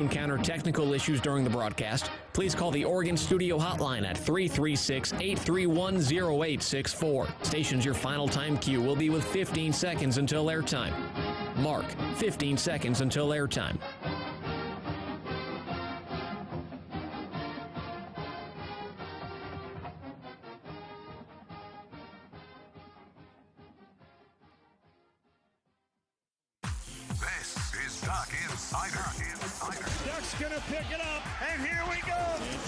Encounter technical issues during the broadcast, please call the Oregon Studio hotline at 336-831-0864. Station's your final time cue will be with 15 seconds until airtime. Mark, 15 seconds until airtime. This is Duck Insider. Duck's gonna pick it up, and here we go.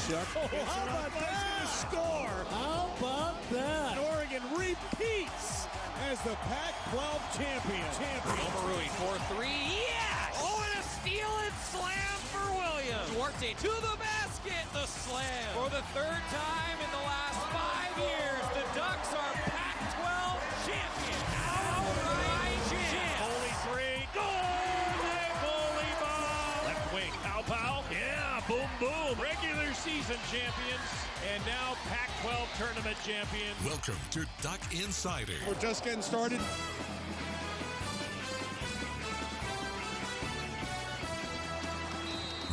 Chuck, how about that? Score. How about that? Oregon repeats as the Pac-12 champion. Omarui for three. Yes! Oh, and a steal and slam for Williams. Duarte to the basket. The slam. For the third time in the last 5 years, the Ducks are Pac-12 champions. Outright champs. Foley three. Goal! Foley ball. Left wing. Pow. Yeah, boom, boom. Regular season champions, and now Pac-12 tournament champions. Welcome to Duck Insider. We're just getting started.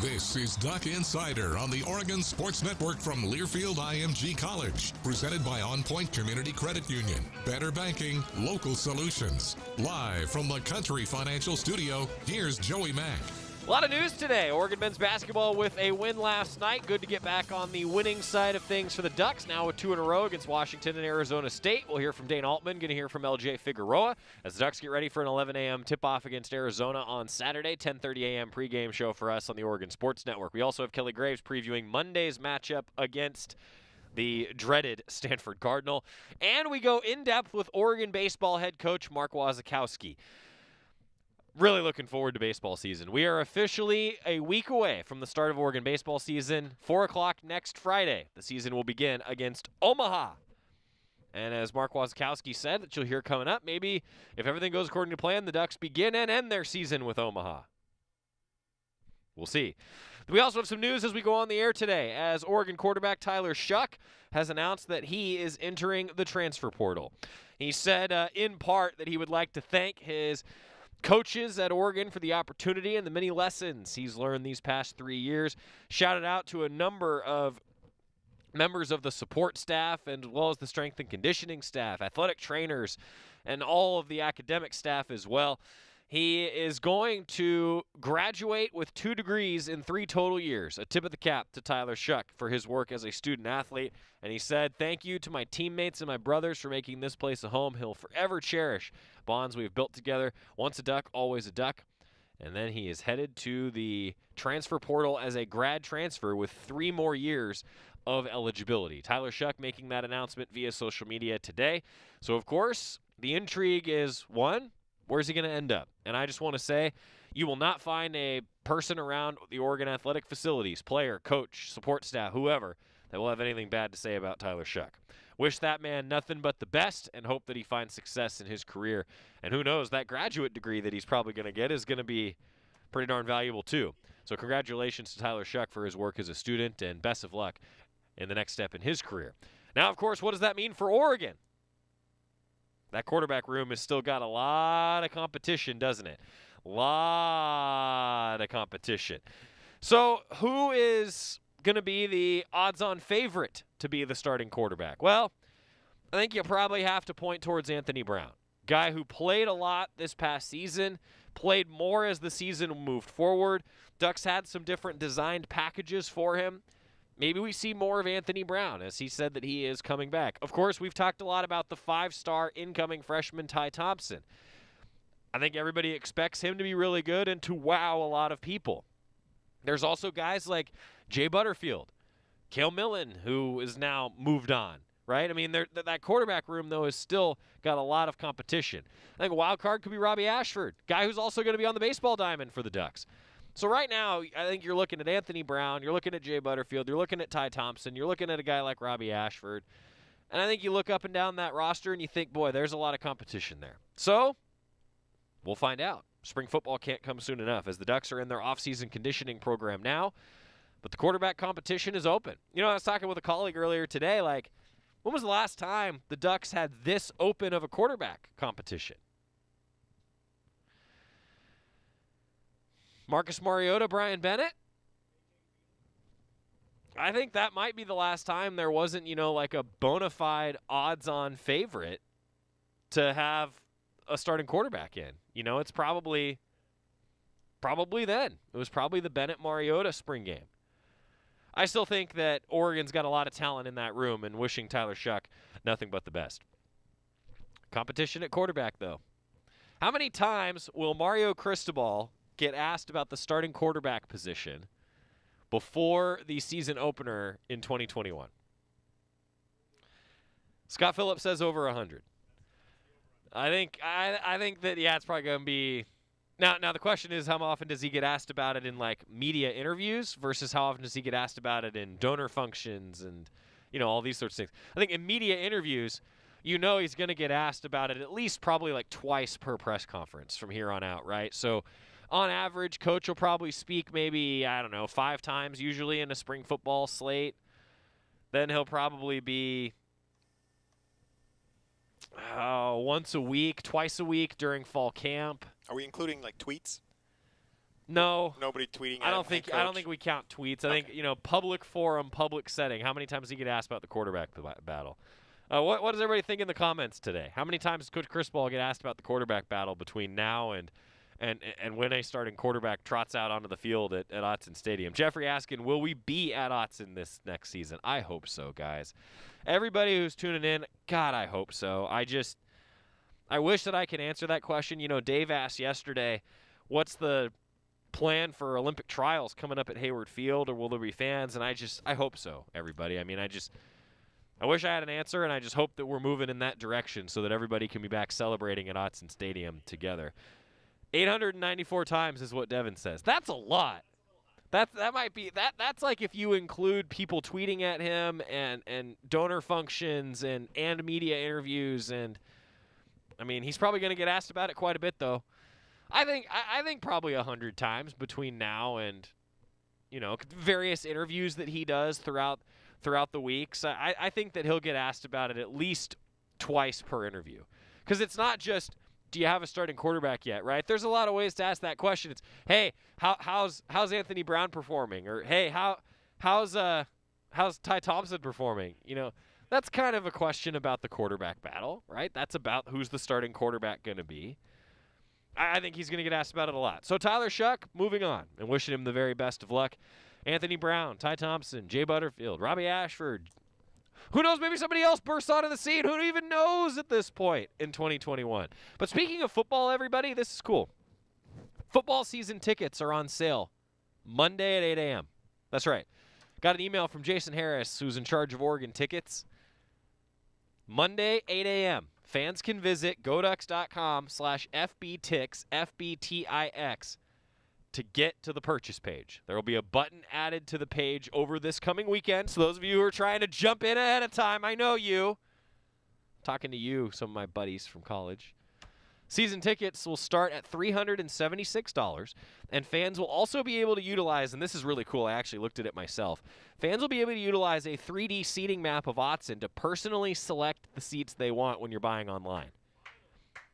This is Duck Insider on the Oregon Sports Network from Learfield IMG College. Presented by On Point Community Credit Union. Better banking, local solutions. Live from the Country Financial Studio, here's Joey Mack. A lot of news today. Oregon men's basketball with a win last night. Good to get back on the winning side of things for the Ducks, now with 2 in a row against Washington and Arizona State. We'll hear from Dana Altman, going to hear from LJ Figueroa as the Ducks get ready for an 11 a.m. tip-off against Arizona on Saturday, 10:30 a.m. pregame show for us on the Oregon Sports Network. We also have Kelly Graves previewing Monday's matchup against the dreaded Stanford Cardinal. And we go in-depth with Oregon baseball head coach Mark Wasikowski. Really looking forward to baseball season. We are officially a week away from the start of Oregon baseball season. 4 o'clock next Friday, the season will begin against Omaha. And as Mark Wasikowski said, that you'll hear coming up, maybe if everything goes according to plan, the Ducks begin and end their season with Omaha. We'll see. We also have some news as we go on the air today, as Oregon quarterback Tyler Shuck has announced that he is entering the transfer portal. He said in part that he would like to thank his coaches at Oregon for the opportunity and the many lessons he's learned these past 3 years. Shouted out to a number of members of the support staff, and as well as the strength and conditioning staff, athletic trainers, and all of the academic staff as well. He is going to graduate with 2 degrees in 3 total years. A tip of the cap to Tyler Shuck for his work as a student athlete. And he said, "Thank you to my teammates and my brothers for making this place a home. He'll forever cherish bonds we've built together. Once a Duck, always a Duck." And then he is headed to the transfer portal as a grad transfer with 3 more years of eligibility. Tyler Shuck making that announcement via social media today. So, of course, the intrigue is, one, where's he going to end up? And I just want to say, you will not find a person around the Oregon athletic facilities, player, coach, support staff, whoever, that will have anything bad to say about Tyler Shuck. Wish that man nothing but the best and hope that he finds success in his career. And who knows, that graduate degree that he's probably going to get is going to be pretty darn valuable too. So congratulations to Tyler Shuck for his work as a student, and best of luck in the next step in his career. Now, of course, what does that mean for Oregon? That quarterback room has still got a lot of competition, doesn't it? Lot of competition. So who is going to be the odds-on favorite to be the starting quarterback? Well, I think you probably have to point towards Anthony Brown. Guy who played a lot this past season, played more as the season moved forward. Ducks had some different designed packages for him. Maybe we see more of Anthony Brown, as he said that he is coming back. Of course, we've talked a lot about the 5-star incoming freshman Ty Thompson. I think everybody expects him to be really good and to wow a lot of people. There's also guys like Jay Butterfield, Cale Millen, who is now moved on, right? I mean, that quarterback room, though, has still got a lot of competition. I think a wild card could be Robbie Ashford, guy who's also going to be on the baseball diamond for the Ducks. So right now, I think you're looking at Anthony Brown, you're looking at Jay Butterfield, you're looking at Ty Thompson, you're looking at a guy like Robbie Ashford. And I think you look up and down that roster and you think, boy, there's a lot of competition there. So we'll find out. Spring football can't come soon enough, as the Ducks are in their off-season conditioning program now. But the quarterback competition is open. You know, I was talking with a colleague earlier today, like, when was the last time the Ducks had this open of a quarterback competition? Marcus Mariota, Brian Bennett, I think that might be the last time there wasn't, like a bona fide odds-on favorite to have a starting quarterback in. It's probably then. It was probably the Bennett-Mariota spring game. I still think that Oregon's got a lot of talent in that room, and wishing Tyler Shuck nothing but the best. Competition at quarterback, though. How many times will Mario Cristobal get asked about the starting quarterback position before the season opener in 2021? Scott Phillips says over 100. I think that it's probably going to be. Now the question is, how often does he get asked about it in like media interviews versus how often does he get asked about it in donor functions and all these sorts of things. I think in media interviews, he's going to get asked about it at least probably like twice per press conference from here on out, right? So on average, coach will probably speak maybe, 5 times usually in a spring football slate. Then he'll probably be once a week, twice a week during fall camp. Are we including like tweets? No. Nobody tweeting. I don't think we count tweets. I think public forum, public setting. How many times does he get asked about the quarterback battle? What does everybody think in the comments today? How many times does Coach Cristobal get asked about the quarterback battle between now and when a starting quarterback trots out onto the field at Autzen Stadium? Jeffrey asking, will we be at Autzen this next season? I hope so, guys. Everybody who's tuning in, God, I hope so. I wish that I could answer that question. Dave asked yesterday, what's the plan for Olympic trials coming up at Hayward Field, or will there be fans? And I hope so, everybody. I wish I had an answer, and I just hope that we're moving in that direction so that everybody can be back celebrating at Autzen Stadium together. 894 times is what Devin says. That's a lot. That might be that's like if you include people tweeting at him and donor functions and media interviews, and he's probably going to get asked about it quite a bit though. I think probably 100 times between now and various interviews that he does throughout the weeks. I think that he'll get asked about it at least twice per interview, because it's not just, do you have a starting quarterback yet, right? There's a lot of ways to ask that question. It's, hey, how's Anthony Brown performing? Or, hey, how's Ty Thompson performing? That's kind of a question about the quarterback battle, right? That's about who's the starting quarterback going to be. I think he's going to get asked about it a lot. So Tyler Shuck, moving on, and wishing him the very best of luck. Anthony Brown, Ty Thompson, Jay Butterfield, Robbie Ashford. Who knows, maybe somebody else bursts onto the scene. Who even knows at this point in 2021? But speaking of football, everybody, this is cool. Football season tickets are on sale Monday at 8 a.m. That's right. Got an email from Jason Harris, who's in charge of Oregon tickets. Monday, 8 a.m. Fans can visit goducks.com/FBTix, FBTIX, to get to the purchase page. There will be a button added to the page over this coming weekend. So those of you who are trying to jump in ahead of time, I know you. I'm talking to you, some of my buddies from college. Season tickets will start at $376, and fans will also be able to utilize, and this is really cool, I actually looked at it myself, fans will be able to utilize a 3D seating map of Autzen to personally select the seats they want when you're buying online.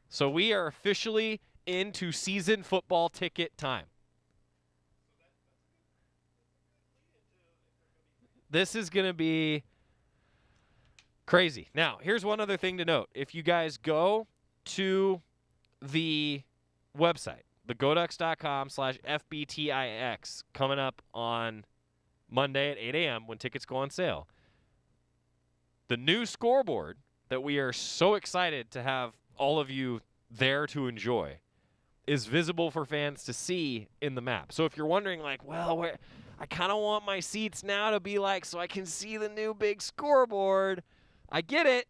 So we are officially into season football ticket time. This is going to be crazy. Now, here's one other thing to note. If you guys go to the website, the goducks.com/FBTIX, coming up on Monday at 8 a.m. when tickets go on sale, the new scoreboard that we are so excited to have all of you there to enjoy is visible for fans to see in the map. So if you're wondering, like, well, where I kind of want my seats now to be like so I can see the new big scoreboard, I get it.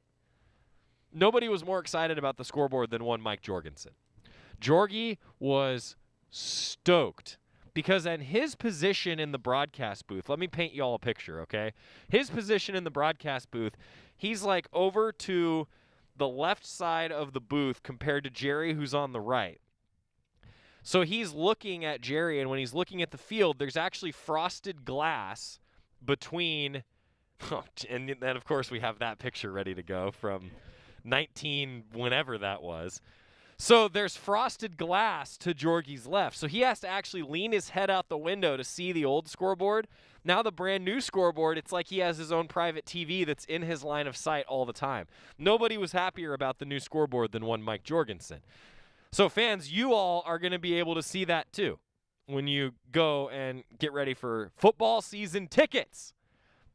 Nobody was more excited about the scoreboard than one Mike Jorgensen. Jorgie was stoked because in his position in the broadcast booth, let me paint you all a picture, okay? His position in the broadcast booth, he's like over to the left side of the booth compared to Jerry, who's on the right. So he's looking at Jerry, and when he's looking at the field, there's actually frosted glass between, and then, of course, we have that picture ready to go from 19 whenever that was. So there's frosted glass to Georgie's left. So he has to actually lean his head out the window to see the old scoreboard. Now the brand new scoreboard, it's like he has his own private TV that's in his line of sight all the time. Nobody was happier about the new scoreboard than one Mike Jorgensen. So fans, you all are going to be able to see that too when you go and get ready for football season tickets.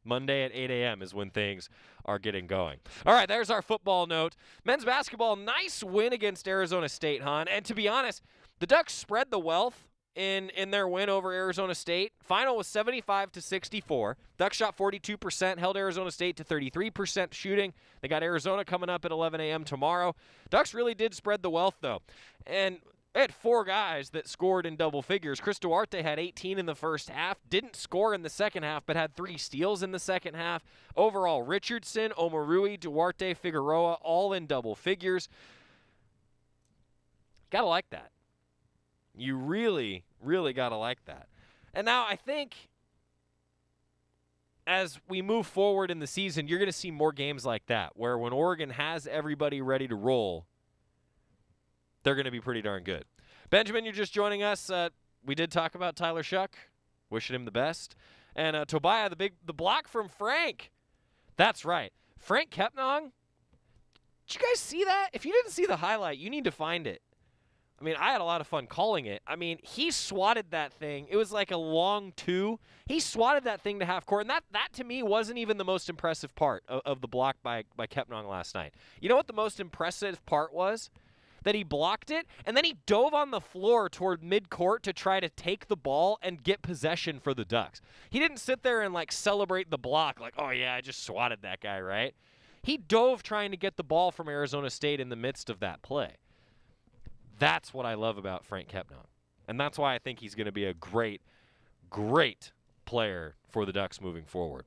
Monday at 8 a.m. is when things are getting going. All right, there's our football note. Men's basketball, nice win against Arizona State, hon. And to be honest, the Ducks spread the wealth in their win over Arizona State. Final was 75-64. Ducks shot 42%, held Arizona State to 33% shooting. They got Arizona coming up at 11 a.m. tomorrow. Ducks really did spread the wealth, though. And they had 4 guys that scored in double figures. Chris Duarte had 18 in the first half, didn't score in the second half, but had 3 steals in the second half. Overall, Richardson, Omarui, Duarte, Figueroa, all in double figures. Gotta like that. You really, really gotta like that. And now I think as we move forward in the season, you're going to see more games like that, where when Oregon has everybody ready to roll, they're going to be pretty darn good. Benjamin, you're just joining us. We did talk about Tyler Shuck, wishing him the best. And Tobiah, the block from Frank. That's right. Frank Kepnong. Did you guys see that? If you didn't see the highlight, you need to find it. I mean, I had a lot of fun calling it. I mean, he swatted that thing. It was like a long 2. He swatted that thing to half court, and that to me wasn't even the most impressive part of the block by Kepnong last night. You know what the most impressive part was? That he blocked it, and then he dove on the floor toward midcourt to try to take the ball and get possession for the Ducks. He didn't sit there and, like, celebrate the block, like, oh, yeah, I just swatted that guy, right? He dove trying to get the ball from Arizona State in the midst of that play. That's what I love about Frank Kepnong, and that's why I think he's going to be a great, great player for the Ducks moving forward.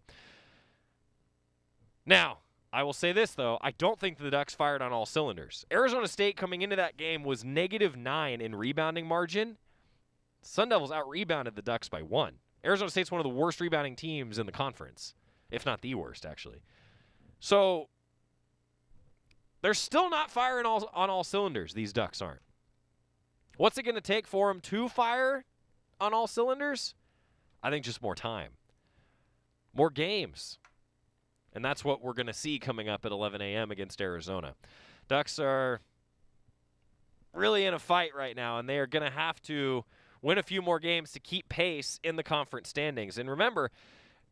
Now, I will say this, though. I don't think the Ducks fired on all cylinders. Arizona State coming into that game was -9 in rebounding margin. Sun Devils out-rebounded the Ducks by 1. Arizona State's one of the worst rebounding teams in the conference, if not the worst, actually. So they're still not firing on all cylinders, these Ducks aren't. What's it going to take for them to fire on all cylinders? I think just more time. More games. And that's what we're going to see coming up at 11 a.m. against Arizona. Ducks are really in a fight right now, and they are going to have to win a few more games to keep pace in the conference standings. And remember,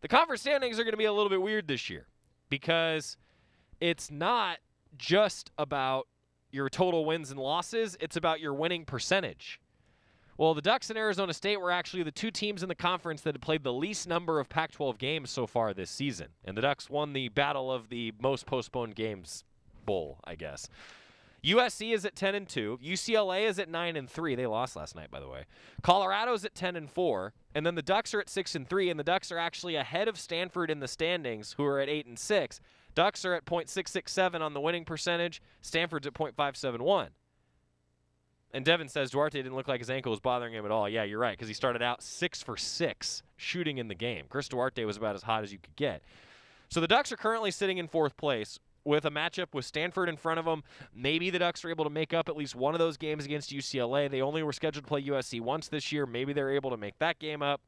the conference standings are going to be a little bit weird this year because it's not just about your total wins and losses. It's about your winning percentage. Well, the Ducks and Arizona State were actually the 2 teams in the conference that had played the least number of Pac-12 games so far this season. And the Ducks won the battle of the most postponed games bowl, I guess. USC is at 10-2. UCLA is at 9-3. They lost last night, by the way. Colorado's at 10-4. And then the Ducks are at 6-3. And the Ducks are actually ahead of Stanford in the standings, who are at 8-6. Ducks are at .667 on the winning percentage. Stanford's at .571. And Devin says Duarte didn't look like his ankle was bothering him at all. Yeah, you're right, because he started out 6 for 6 shooting in the game. Chris Duarte was about as hot as you could get. So the Ducks are currently sitting in 4th place with a matchup with Stanford in front of them. Maybe the Ducks are able to make up at least one of those games against UCLA. They only were scheduled to play USC once this year. Maybe they're able to make that game up.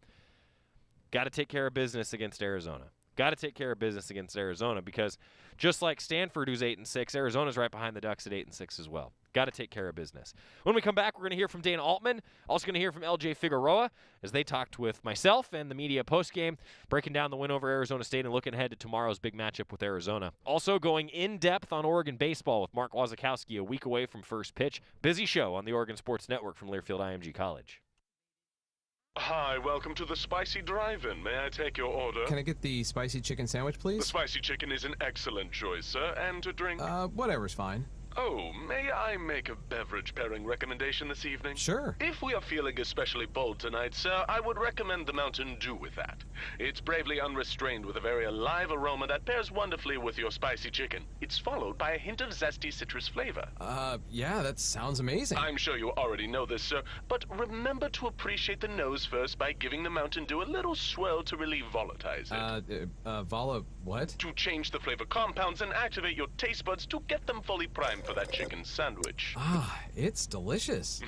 Got to take care of business against Arizona. Got to take care of business against Arizona because just like Stanford, who's 8-6, Arizona's right behind the Ducks at 8-6 as well. Got to take care of business. When we come back, we're going to hear from Dana Altman. Also going to hear from LJ Figueroa as they talked with myself and the media postgame, breaking down the win over Arizona State and looking ahead to tomorrow's big matchup with Arizona. Also going in-depth on Oregon baseball with Mark Wasikowski a week away from first pitch. Busy show on the Oregon Sports Network from Learfield IMG College. Hi, welcome to the Spicy Drive-In. May I take your order? Can I get the spicy chicken sandwich, please? The spicy chicken is an excellent choice, sir. And to drink? Whatever's fine. Oh, may I make a beverage pairing recommendation this evening? Sure. If we are feeling especially bold tonight, sir, I would recommend the Mountain Dew with that. It's bravely unrestrained with a very alive aroma that pairs wonderfully with your spicy chicken. It's followed by a hint of zesty citrus flavor. Yeah, that sounds amazing. I'm sure you already know this, sir, but remember to appreciate the nose first by giving the Mountain Dew a little swirl to relieve volatilize it. What? To change the flavor compounds and activate your taste buds to get them fully primed for that chicken sandwich. Ah, it's delicious.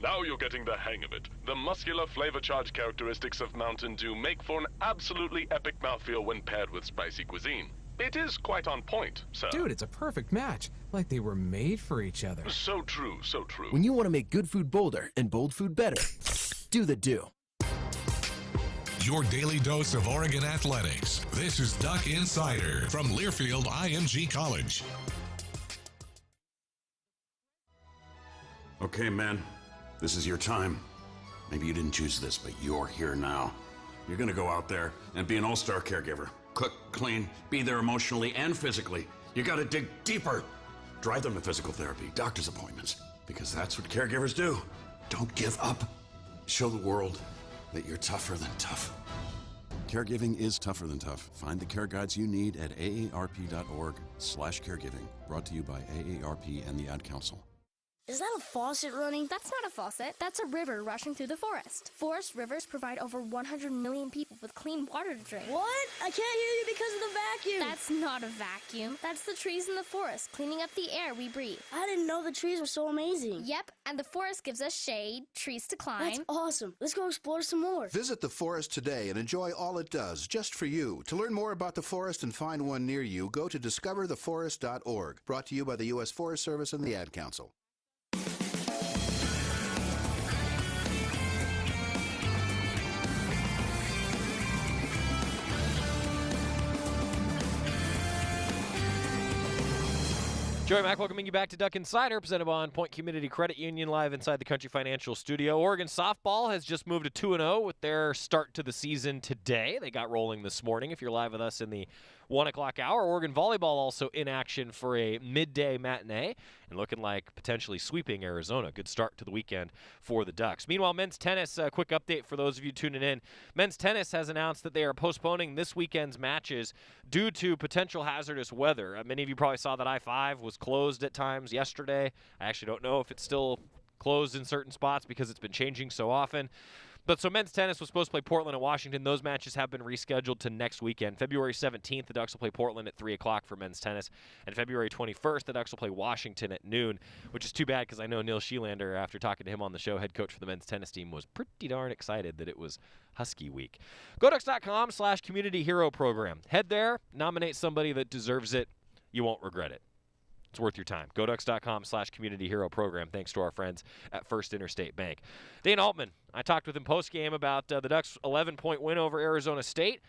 Now you're getting the hang of it. The muscular flavor charge characteristics of Mountain Dew make for an absolutely epic mouthfeel when paired with spicy cuisine. It is quite on point, sir. Dude, it's a perfect match. Like they were made for each other. So true, so true. When you want to make good food bolder and bold food better, do the Dew. Your daily dose of Oregon athletics. This is Duck Insider from Learfield IMG College. Okay, man, this is your time. Maybe you didn't choose this, but you're here now. You're gonna go out there and be an all-star caregiver. Cook, clean, be there emotionally and physically. You gotta dig deeper. Drive them to physical therapy, doctor's appointments, because that's what caregivers do. Don't give up. Show the world that you're tougher than tough. Caregiving is tougher than tough. Find the care guides you need at aarp.org/caregiving. Brought to you by AARP and the Ad Council. Is that a faucet running? That's not a faucet. That's a river rushing through the forest. Forest rivers provide over 100 million people with clean water to drink. What? I can't hear you because of the vacuum. That's not a vacuum. That's the trees in the forest cleaning up the air we breathe. I didn't know the trees were so amazing. Yep, and the forest gives us shade, trees to climb. That's awesome. Let's go explore some more. Visit the forest today and enjoy all it does, just for you. To learn more about the forest and find one near you, go to discovertheforest.org. Brought to you by the U.S. Forest Service and the Ad Council. Joey Mack welcoming you back to Duck Insider, presented by On Point Community Credit Union, live inside the Country Financial Studio. Oregon softball has just moved to 2-0 with their start to the season today. They got rolling this morning. If you're live with us in the 1 o'clock hour, Oregon volleyball also in action for a midday matinee and looking like potentially sweeping Arizona. Good start to the weekend for the Ducks. Meanwhile, men's tennis, a quick update for those of you tuning in. Men's tennis has announced that they are postponing this weekend's matches due to potential hazardous weather. Many of you probably saw that I-5 was closed at times yesterday. I actually don't know if it's still closed in certain spots because it's been changing so often. But so men's tennis was supposed to play Portland and Washington. Those matches have been rescheduled to next weekend. February 17th, the Ducks will play Portland at 3 o'clock for men's tennis. And February 21st, the Ducks will play Washington at noon, which is too bad because I know Neil Sheelander, after talking to him on the show, head coach for the men's tennis team, was pretty darn excited that it was Husky week. GoDucks.com/community hero program. Head there, nominate somebody that deserves it. You won't regret it. It's worth your time. GoDucks.com/community hero program. Thanks to our friends at First Interstate Bank. Dana Altman, I talked with him post-game about the Ducks' 11-point win over Arizona State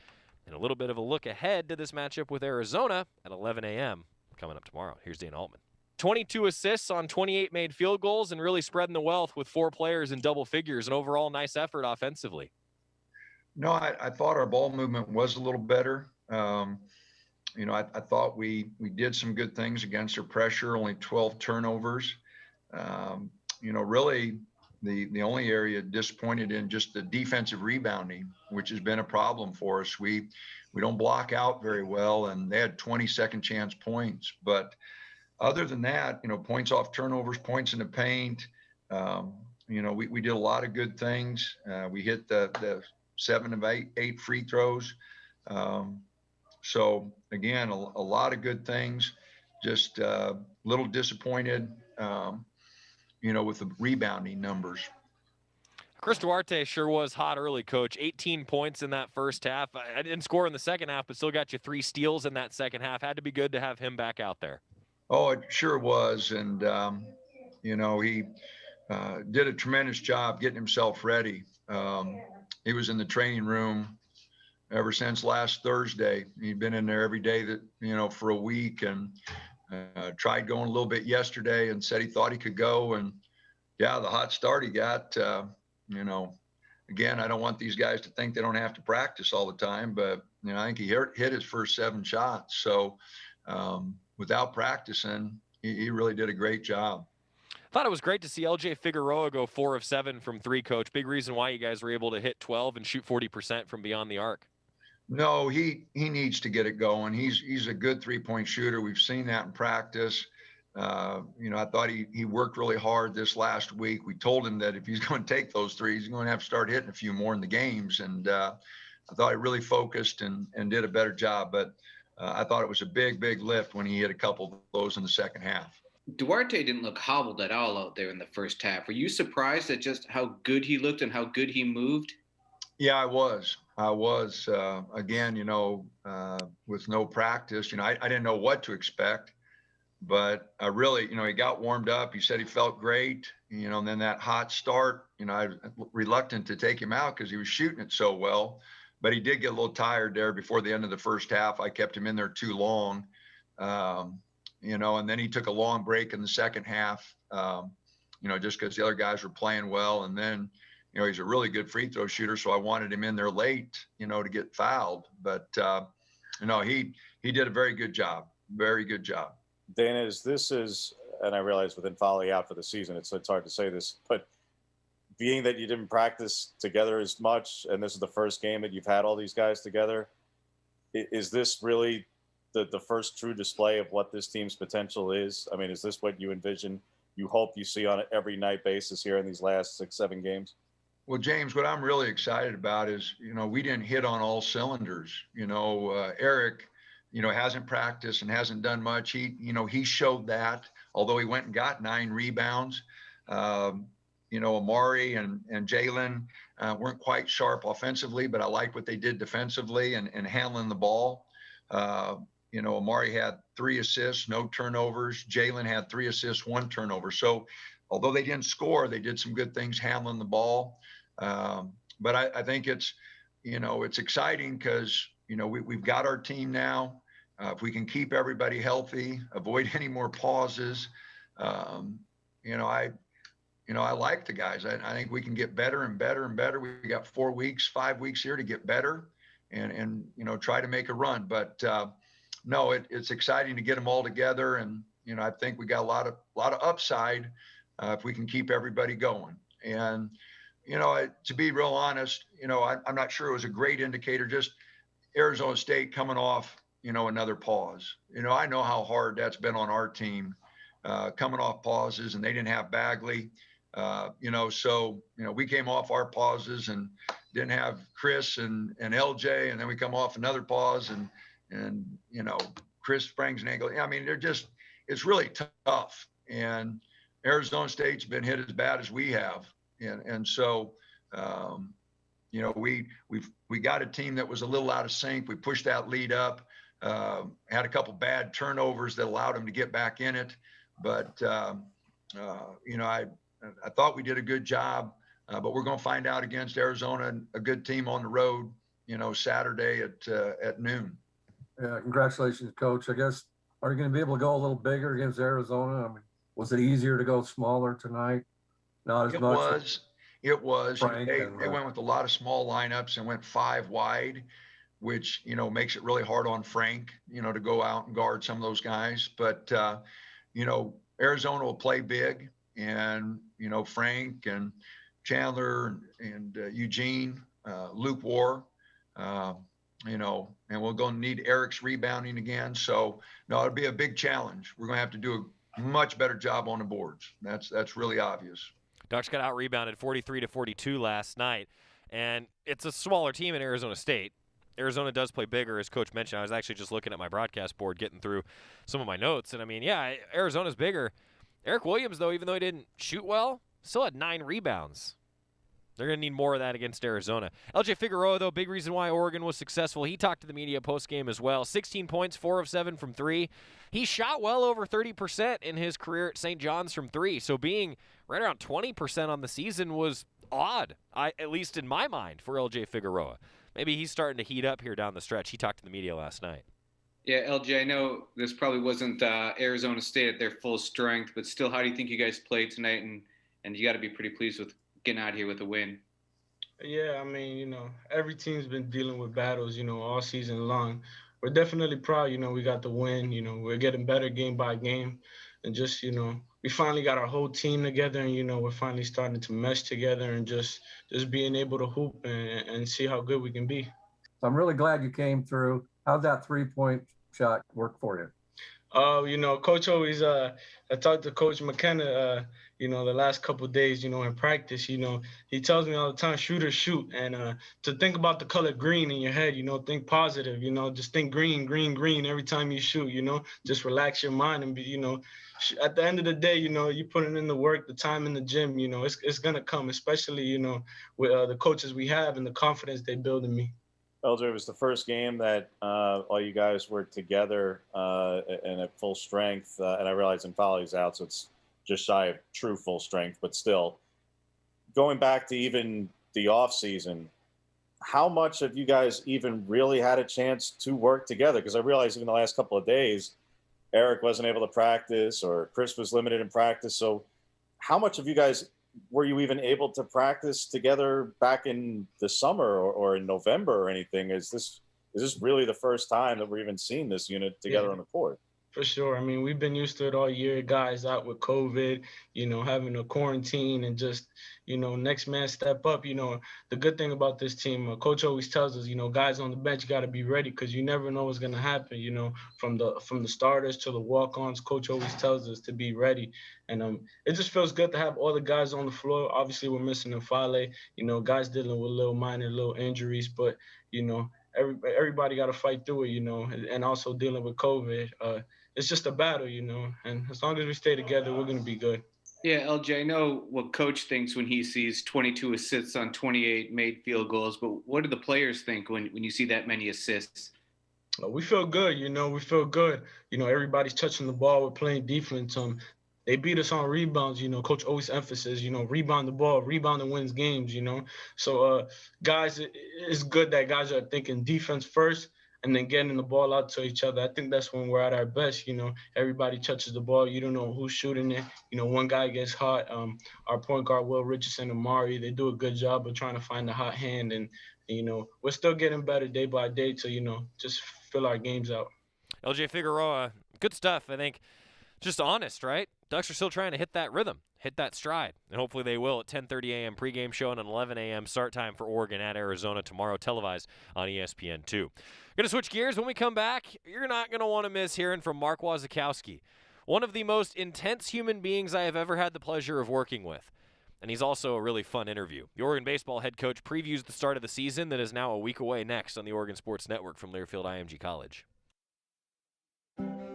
and a little bit of a look ahead to this matchup with Arizona at 11 a.m. coming up tomorrow. Here's Dana Altman. 22 assists on 28 made field goals and really spreading the wealth with 4 players in double figures. An overall nice effort offensively. No, I thought our ball movement was a little better. I thought we did some good things against their pressure, only 12 turnovers. Really the only area disappointed in just the defensive rebounding, which has been a problem for us. We don't block out very well, and they had 20 second chance points. But other than that, points off turnovers, points in the paint, we did a lot of good things. We hit the 7 of 8 free throws. So again, a lot of good things, just a little disappointed, with the rebounding numbers. Chris Duarte sure was hot early, Coach. 18 points in that first half. I didn't score in the second half, but still got you 3 steals in that second half. Had to be good to have him back out there. Oh, it sure was. And, he did a tremendous job getting himself ready. He was in the training room ever since last Thursday. He'd been in there every day for a week, and tried going a little bit yesterday and said he thought he could go. And yeah, the hot start he got, again, I don't want these guys to think they don't have to practice all the time, but I think he hit his first 7 shots. So without practicing, he really did a great job. Thought it was great to see LJ Figueroa go 4 of 7 from 3, Coach. Big reason why you guys were able to hit 12 and shoot 40% from beyond the arc. No, he needs to get it going. He's a good 3-point shooter. We've seen that in practice. I thought he worked really hard this last week. We told him that if he's going to take those threes, he's going to have to start hitting a few more in the games. And I thought he really focused and did a better job. But I thought it was a big lift when he hit a couple of those in the second half. Duarte didn't look hobbled at all out there in the first half. Were you surprised at just how good he looked and how good he moved? Yeah, I was. Again, with no practice, I didn't know what to expect. But I really, he got warmed up. He said he felt great, and then that hot start, I was reluctant to take him out because he was shooting it so well. But he did get a little tired there before the end of the first half. I kept him in there too long. And then he took a long break in the second half, just because the other guys were playing well. And then, he's a really good free throw shooter, so I wanted him in there late, to get fouled. But, he did a very good job, very good job. Dana, and I realize with Infali out for the season, it's hard to say this, but being that you didn't practice together as much, and this is the first game that you've had all these guys together, is this really the first true display of what this team's potential is? I mean, is this what you envision, you hope you see on an every night basis here in these last 6-7 games? Well, James, what I'm really excited about is, we didn't hit on all cylinders. Eric, hasn't practiced and hasn't done much. He showed that, although he went and got 9 rebounds. Amari and Jalen weren't quite sharp offensively, but I liked what they did defensively and handling the ball. Amari had 3 assists, no turnovers. Jalen had 3 assists, 1 turnover. So although they didn't score, they did some good things handling the ball. But I think it's exciting because, we've got our team now. If we can keep everybody healthy, avoid any more pauses, I like the guys. I think we can get better and better and better. We got 4 weeks, 5 weeks here to get better and try to make a run. But no, it's exciting to get them all together. And, I think we got a lot of upside if we can keep everybody going. And, to be real honest, I'm not sure it was a great indicator, just Arizona State coming off, another pause. I know how hard that's been on our team coming off pauses, and they didn't have Bagley. So we came off our pauses and didn't have Chris and LJ, and then we come off another pause and Chris springs an ankle. I mean, it's really tough. And Arizona State's been hit as bad as we have. And so, we got a team that was a little out of sync. We pushed that lead up, had a couple bad turnovers that allowed them to get back in it. But, I thought we did a good job, but we're going to find out against Arizona, a good team on the road, Saturday at noon. Yeah, congratulations, Coach. I guess, are you going to be able to go a little bigger against Arizona? I mean, was it easier to go smaller tonight? Not as much. It was. They went with a lot of small lineups and went 5 wide, which, makes it really hard on Frank, to go out and guard some of those guys. But, Arizona will play big. And, Frank and Chandler and Eugene, Luke War, and we're going to need Eric's rebounding again. So, no, it'll be a big challenge. We're going to have to do a much better job on the boards. That's really obvious. Ducks got out-rebounded 43-42 last night, and it's a smaller team in Arizona State. Arizona does play bigger, as Coach mentioned. I was actually just looking at my broadcast board, getting through some of my notes, and, Arizona's bigger. Eric Williams, though, even though he didn't shoot well, still had 9 rebounds. They're going to need more of that against Arizona. LJ Figueroa, though, big reason why Oregon was successful. He talked to the media post-game as well. 16 points, 4 of 7 from 3. He shot well over 30% in his career at St. John's from 3. So being right around 20% on the season was odd, at least in my mind, for LJ Figueroa. Maybe he's starting to heat up here down the stretch. He talked to the media last night. Yeah, LJ, I know this probably wasn't Arizona State at their full strength, but still, how do you think you guys played tonight? And you got to be pretty pleased with getting out here with a win. Yeah, every team's been dealing with battles, all season long. We're definitely proud, we got the win. We're getting better game by game. And just, we finally got our whole team together and, we're finally starting to mesh together and just being able to hoop and see how good we can be. I'm really glad you came through. How'd that 3-point shot work for you? Coach always, I talked to Coach McKenna, the last couple of days, in practice, he tells me all the time, shoot or shoot. And to think about the color green in your head, think positive, just think green, green, green every time you shoot, just relax your mind and be, at the end of the day, you putting in the work, the time in the gym, it's going to come, especially, with the coaches we have and the confidence they build in me. LJ, it was the first game that all you guys were together and at full strength. And I realize Infali's out, so it's just shy of true full strength. But still, going back to even the off season, how much have you guys even really had a chance to work together? Because I realize even the last couple of days, Eric wasn't able to practice or Chris was limited in practice. So how much of you guys were you even able to practice together back in the summer or in November or anything? Is this really the first time that we're even seeing this unit together on the court? For sure. I mean, we've been used to it all year. Guys out with COVID, having a quarantine and just, next man step up. The good thing about this team, Coach always tells us, guys on the bench got to be ready because you never know what's going to happen, from the starters to the walk-ons. Coach always tells us to be ready. And it just feels good to have all the guys on the floor. Obviously, we're missing Infali, guys dealing with little injuries, but, everybody got to fight through it, and also dealing with COVID. It's just a battle, and as long as we stay together, we're going to be good. Yeah, LJ, I know what Coach thinks when he sees 22 assists on 28 made field goals, but what do the players think when you see that many assists? We feel good, we feel good. Everybody's touching the ball. We're playing defense. They beat us on rebounds, Coach always emphasizes, rebound the ball, rebounding wins games, So, guys, it's good that guys are thinking defense first and then getting the ball out to each other. I think that's when we're at our best, Everybody touches the ball. You don't know who's shooting it. One guy gets hot. Our point guard, Will Richardson, Amari, they do a good job of trying to find the hot hand. And, we're still getting better day by day to, just fill our games out. LJ Figueroa, good stuff, I think. Just honest, right? Ducks are still trying to hit that rhythm, hit that stride, and hopefully they will at 10:30 a.m. pregame show and an 11 a.m. start time for Oregon at Arizona tomorrow, televised on ESPN2. Going to switch gears. When we come back, you're not going to want to miss hearing from Mark Wasikowski, one of the most intense human beings I have ever had the pleasure of working with. And he's also a really fun interview. The Oregon baseball head coach previews the start of the season that is now a week away next on the Oregon Sports Network from Learfield IMG College.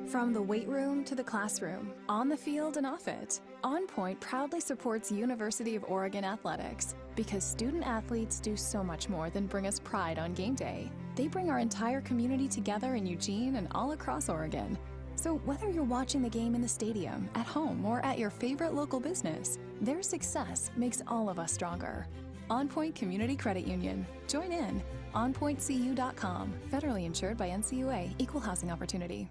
From the weight room to the classroom, on the field and off it, On Point proudly supports University of Oregon athletics because student athletes do so much more than bring us pride on game day. They bring our entire community together in Eugene and all across Oregon. So whether you're watching the game in the stadium, at home, or at your favorite local business, their success makes all of us stronger. On Point Community Credit Union. Join in. OnPointCU.com. Federally insured by NCUA. Equal housing opportunity.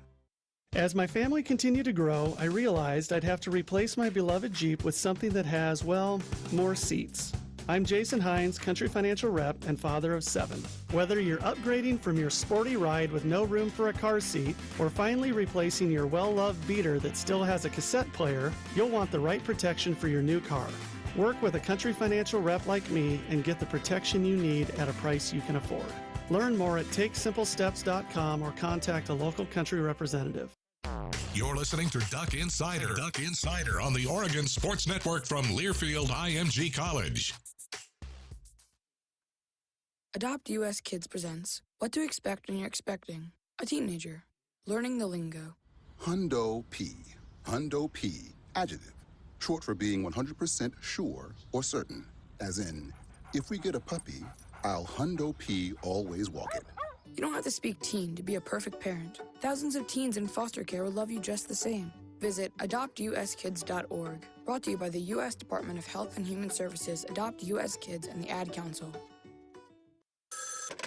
As my family continued to grow, I realized I'd have to replace my beloved Jeep with something that has, well, more seats. I'm Jason Hines, Country Financial Rep and father of 7. Whether you're upgrading from your sporty ride with no room for a car seat or finally replacing your well-loved beater that still has a cassette player, you'll want the right protection for your new car. Work with a Country Financial Rep like me and get the protection you need at a price you can afford. Learn more at TakeSimpleSteps.com or contact a local Country representative. You're listening to Duck Insider. Duck Insider on the Oregon Sports Network from Learfield IMG College. Adopt US Kids presents What to Expect When You're Expecting a Teenager. Learning the lingo. Hundo P. Hundo P. Adjective. Short for being 100% sure or certain. As in, if we get a puppy, I'll Hundo P always walk it. You don't have to speak teen to be a perfect parent. Thousands of teens in foster care will love you just the same. Visit adoptuskids.org. Brought to you by the U.S. Department of Health and Human Services, Adopt U.S. Kids, and the Ad Council.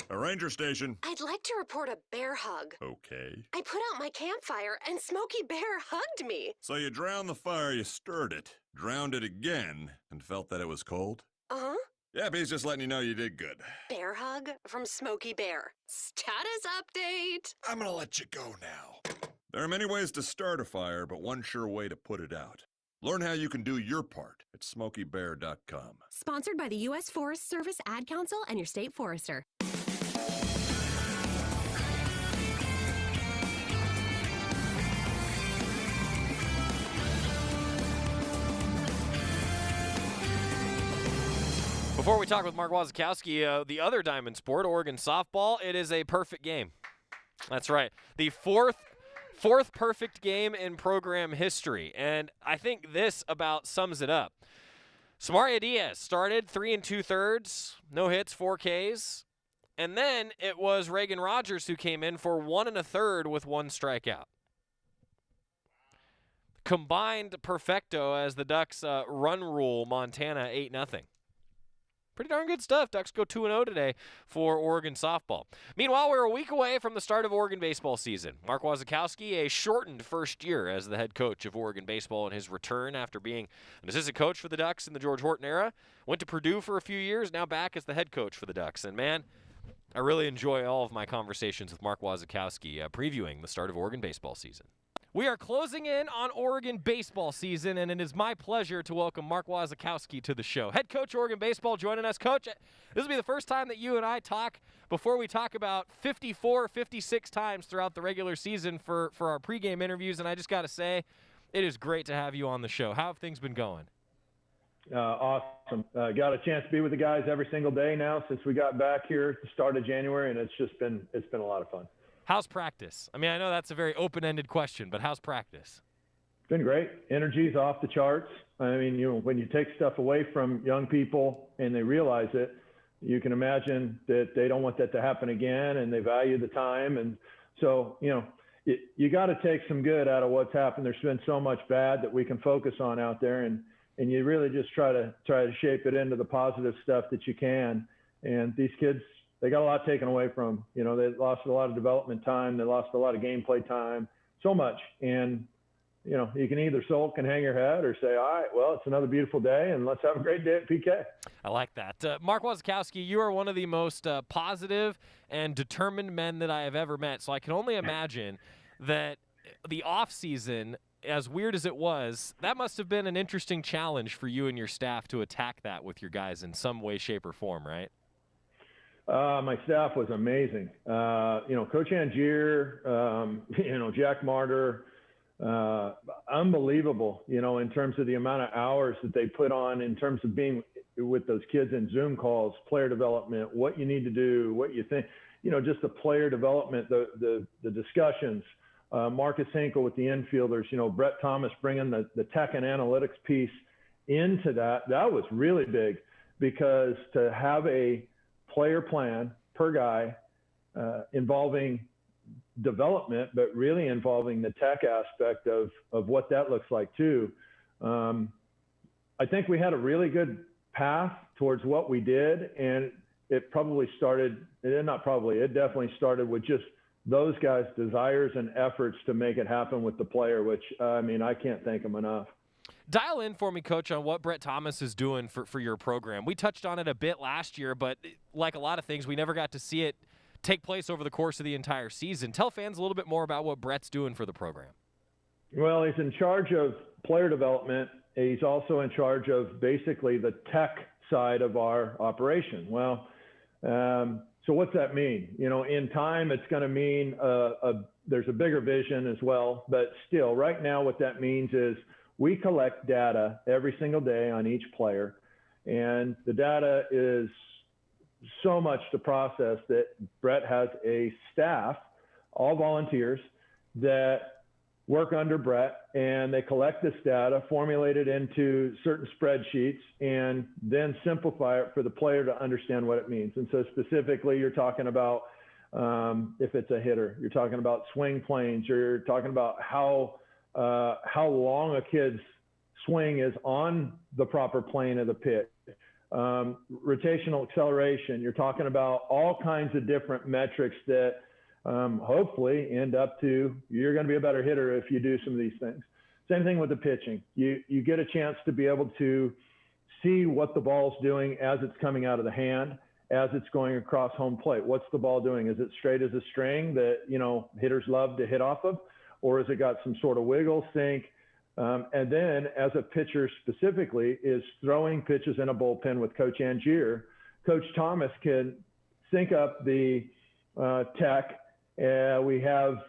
A ranger station. I'd like to report a bear hug. Okay. I put out my campfire and Smokey Bear hugged me. So you drowned the fire, you stirred it, drowned it again, and felt that it was cold? Uh-huh. Yep, he's just letting you know you did good. Bear hug from Smokey Bear. Status update. I'm gonna let you go now. There are many ways to start a fire, but one sure way to put it out. Learn how you can do your part at SmokeyBear.com. Sponsored by the U.S. Forest Service, Ad Council, and your state forester. Before we talk with Mark Wasikowski, the other diamond sport, Oregon softball, it is a perfect game. That's right. The fourth perfect game in program history. And I think this about sums it up. Samaria Diaz started 3 2/3, no hits, 4 Ks. And then it was Reagan Rogers who came in for 1 1/3 with 1 strikeout. Combined perfecto as the Ducks run rule Montana 8-0. Pretty darn good stuff. Ducks go 2-0 today for Oregon softball. Meanwhile, we're a week away from the start of Oregon baseball season. Mark Wasikowski, a shortened first year as the head coach of Oregon baseball in his return after being an assistant coach for the Ducks in the George Horton era. Went to Purdue for a few years, now back as the head coach for the Ducks. And man, I really enjoy all of my conversations with Mark Wasikowski previewing the start of Oregon baseball season. We are closing in on Oregon baseball season, and it is my pleasure to welcome Mark Wasikowski to the show. Head coach Oregon baseball joining us. Coach, this will be the first time that you and I talk before we talk about 54, 56 times throughout the regular season for our pregame interviews, and I just got to say, it is great to have you on the show. How have things been going? Awesome. Got a chance to be with the guys every single day now since we got back here at the start of January, and it's been a lot of fun. How's practice? I mean, I know that's a very open-ended question, but how's practice? It's been great. Energy's off the charts. I mean, when you take stuff away from young people and they realize it, you can imagine that they don't want that to happen again, and they value the time. And so, you got to take some good out of what's happened. There's been so much bad that we can focus on out there, and you really just try to shape it into the positive stuff that you can. And these kids, they got a lot taken away from them. They lost a lot of development time. They lost a lot of gameplay time, so much. And, you can either sulk and hang your head or say, all right, well, it's another beautiful day and let's have a great day at PK. I like that. Mark Wasikowski, you are one of the most positive and determined men that I have ever met. So I can only imagine that the off season, as weird as it was, that must have been an interesting challenge for you and your staff to attack that with your guys in some way, shape, or form, right? My staff was amazing. Coach Angier, Jack Martyr, unbelievable, in terms of the amount of hours that they put on in terms of being with those kids in Zoom calls, player development, what you need to do, what you think, just the player development, the discussions, Marcus Hinkle with the infielders, Brett Thomas bringing the tech and analytics piece into that was really big, because to have a player plan per guy involving development, but really involving the tech aspect of what that looks like too. I think we had a really good path towards what we did, and it definitely started with just those guys' desires and efforts to make it happen with the player, which, I can't thank them enough. Dial in for me, Coach, on what Brett Thomas is doing for your program. We touched on it a bit last year, but like a lot of things, we never got to see it take place over the course of the entire season. Tell fans a little bit more about what Brett's doing for the program. Well, he's in charge of player development. He's also in charge of basically the tech side of our operation. Well, so what's that mean? In time, it's going to mean there's a bigger vision as well. But still, right now, what that means is we collect data every single day on each player, and the data is so much to process that Brett has a staff, all volunteers, that work under Brett, and they collect this data, formulate it into certain spreadsheets, and then simplify it for the player to understand what it means. And so specifically, you're talking about if it's a hitter, you're talking about swing planes, you're talking about how long a kid's swing is on the proper plane of the pitch. Rotational acceleration, you're talking about all kinds of different metrics that hopefully end up to you're going to be a better hitter if you do some of these things. Same thing with the pitching. You get a chance to be able to see what the ball's doing as it's coming out of the hand, as it's going across home plate. What's the ball doing? Is it straight as a string that, hitters love to hit off of? Or has it got some sort of wiggle, sink? And then as a pitcher specifically is throwing pitches in a bullpen with Coach Angier, Coach Thomas can sync up the tech. We have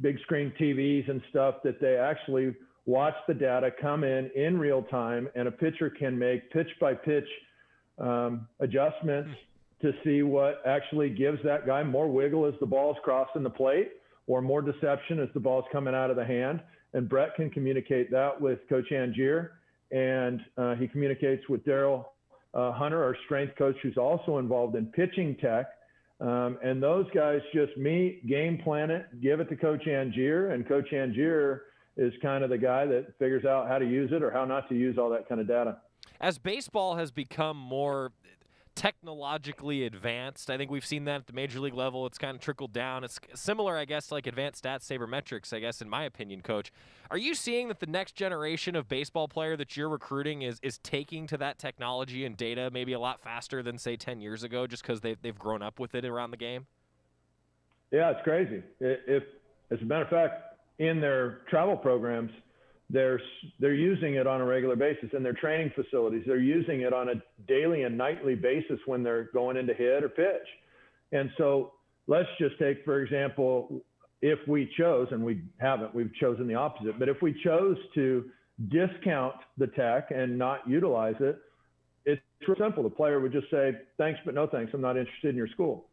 big screen TVs and stuff that they actually watch the data come in real time, and a pitcher can make pitch by pitch adjustments to see what actually gives that guy more wiggle as the ball's crossing the plate, or more deception as the ball's coming out of the hand. And Brett can communicate that with Coach Angier, and he communicates with Daryl Hunter, our strength coach, who's also involved in pitching tech. And those guys just meet, game plan it, give it to Coach Angier, and Coach Angier is kind of the guy that figures out how to use it or how not to use all that kind of data. As baseball has become more technologically advanced, I think we've seen that at the major league level. It's kind of trickled down. It's similar, I guess, like advanced stats, sabermetrics, I guess, in my opinion, Coach. Are you seeing that the next generation of baseball player that you're recruiting is taking to that technology and data maybe a lot faster than, say, 10 years ago, just because they've grown up with it around the game? Yeah, it's crazy. If, as a matter of fact, in their travel programs, they're using it on a regular basis in their training facilities. They're using it on a daily and nightly basis when they're going into hit or pitch. And so let's just take, for example, if we chose, and we haven't, we've chosen the opposite, but if we chose to discount the tech and not utilize it, it's real simple. The player would just say, thanks, but no thanks. I'm not interested in your school.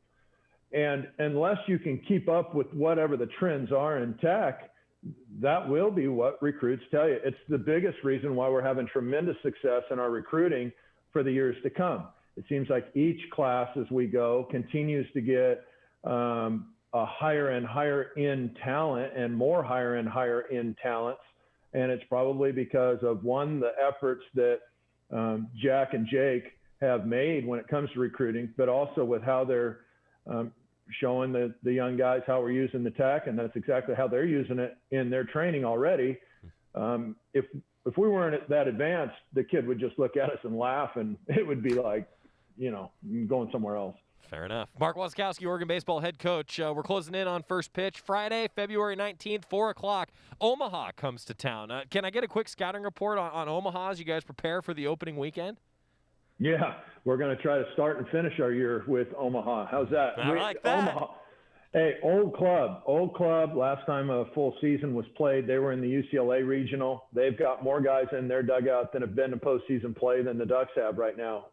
And unless you can keep up with whatever the trends are in tech, that will be what recruits tell you. It's the biggest reason why we're having tremendous success in our recruiting for the years to come. It seems like each class as we go continues to get a higher and higher end talent and more higher and higher end talents. And it's probably because of, one, the efforts that Jack and Jake have made when it comes to recruiting, but also with how they're showing the young guys how we're using the tech, and that's exactly how they're using it in their training already. If we weren't that advanced, the kid would just look at us and laugh, and it would be like, going somewhere else. Fair enough. Mark Wasikowski, Oregon baseball head coach. We're closing in on first pitch Friday, February 19th, 4 o'clock. Omaha comes to town. Can I get a quick scouting report on Omaha as you guys prepare for the opening weekend? Yeah, we're going to try to start and finish our year with Omaha. How's that? I like that. Omaha. Hey, old club. Last time a full season was played, they were in the UCLA regional. They've got more guys in their dugout that have been to postseason play than the Ducks have right now.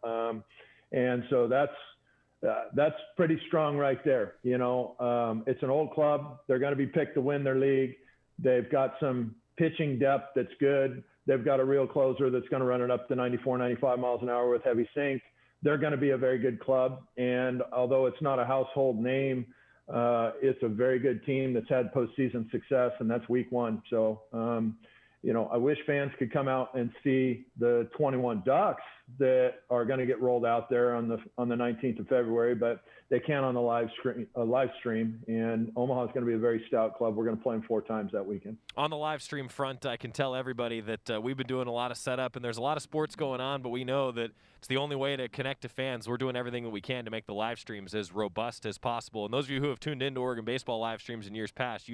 And so that's pretty strong right there. It's an old club. They're going to be picked to win their league. They've got some pitching depth that's good. They've got a real closer that's going to run it up to 94, 95 miles an hour with heavy sink. They're going to be a very good club. And although it's not a household name, it's a very good team that's had postseason success, and that's week one. So, I wish fans could come out and see the 21 Ducks that are going to get rolled out there on the 19th of February, but they can't on the live stream. And Omaha is going to be a very stout club. We're going to play them 4 times that weekend. On the live stream front, I can tell everybody that we've been doing a lot of setup, and there's a lot of sports going on, but we know that it's the only way to connect to fans. We're doing everything that we can to make the live streams as robust as possible. And those of you who have tuned into Oregon baseball live streams in years past,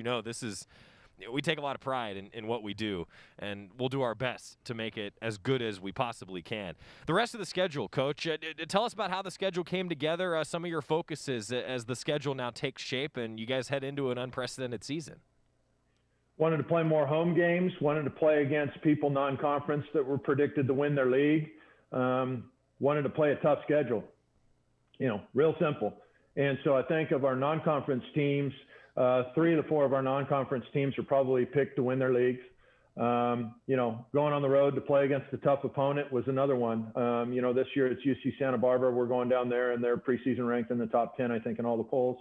we take a lot of pride in what we do, and we'll do our best to make it as good as we possibly can. The rest of the schedule, Coach, tell us about how the schedule came together, some of your focuses as the schedule now takes shape and you guys head into an unprecedented season. Wanted to play more home games, wanted to play against people non-conference that were predicted to win their league, wanted to play a tough schedule, real simple. And so I think of our non-conference teams, 3 of the 4 of our non-conference teams are probably picked to win their leagues. Going on the road to play against a tough opponent was another one. This year it's UC Santa Barbara. We're going down there, and they're preseason ranked in the top 10, I think, in all the polls.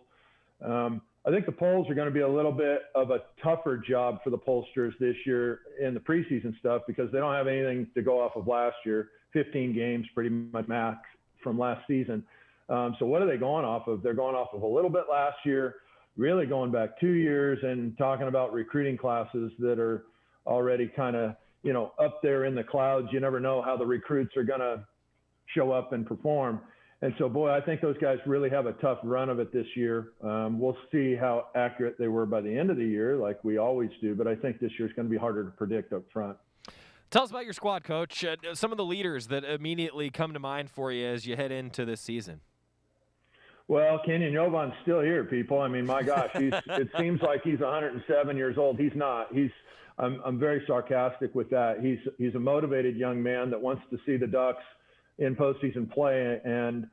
I think the polls are going to be a little bit of a tougher job for the pollsters this year in the preseason stuff because they don't have anything to go off of last year. 15 games, pretty much max from last season. So what are they going off of? They're going off of a little bit last year, really going back 2 years and talking about recruiting classes that are already kind of, up there in the clouds. You never know how the recruits are going to show up and perform. And so, boy, I think those guys really have a tough run of it this year. We'll see how accurate they were by the end of the year, like we always do. But I think this year is going to be harder to predict up front. Tell us about your squad, Coach. Some of the leaders that immediately come to mind for you as you head into this season. Well, Kenyon Jovan's still here, people. I mean, my gosh, it seems like he's 107 years old. He's not. I'm very sarcastic with that. He's a motivated young man that wants to see the Ducks, in postseason play. And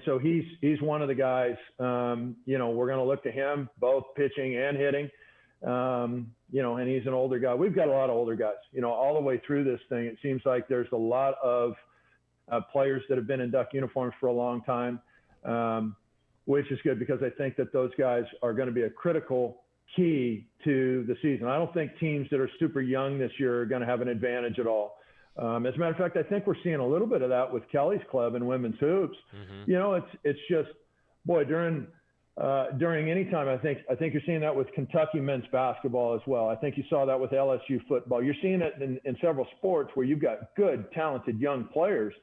so he's one of the guys, you know, we're going to look to him, both pitching and hitting, you know, and he's an older guy. We've got a lot of older guys, you know, all the way through this thing. It seems like there's a lot of players that have been in Duck uniforms for a long time, which is good because I think that those guys are going to be a critical key to the season. I don't think teams that are super young this year are going to have an advantage at all. As a matter of fact, I think we're seeing a little bit of that with Kelly's club and women's hoops. Mm-hmm. You know, it's just, boy, during any time, I think you're seeing that with Kentucky men's basketball as well. I think you saw that with LSU football. You're seeing it in several sports where you've got good, talented young players,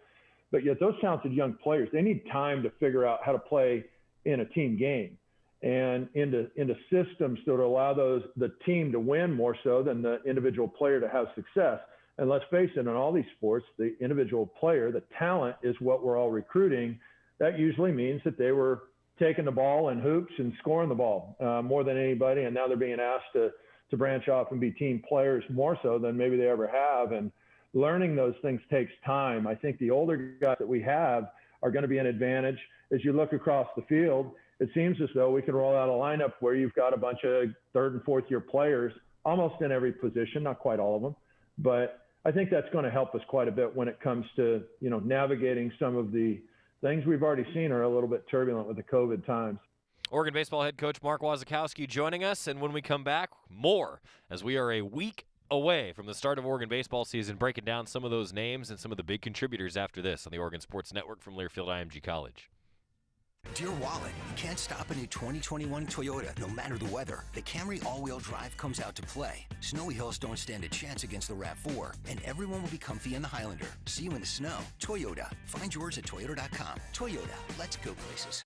but yet those talented young players, they need time to figure out how to play in a team game and into systems that allow the team to win more so than the individual player to have success. And let's face it, in all these sports, the individual player, the talent is what we're all recruiting. That usually means that they were taking the ball and hoops and scoring the ball more than anybody. And now they're being asked to branch off and be team players more so than maybe they ever have. And learning those things takes time. I think the older guys that we have are going to be an advantage. As you look across the field, it seems as though we can roll out a lineup where you've got a bunch of third and fourth year players almost in every position, not quite all of them, but I think that's going to help us quite a bit when it comes to, you know, navigating some of the things we've already seen are a little bit turbulent with the COVID times. Oregon baseball head coach Mark Wasikowski joining us, and when we come back, more, as we are a week away from the start of Oregon baseball season, breaking down some of those names and some of the big contributors after this on the Oregon Sports Network from Learfield IMG College. Dear Wallet, you can't stop a new 2021 Toyota no matter the weather. The Camry all-wheel drive comes out to play. Snowy hills don't stand a chance against the RAV4, and everyone will be comfy in the Highlander. See you in the snow. Toyota. Find yours at toyota.com. Toyota. Let's go places.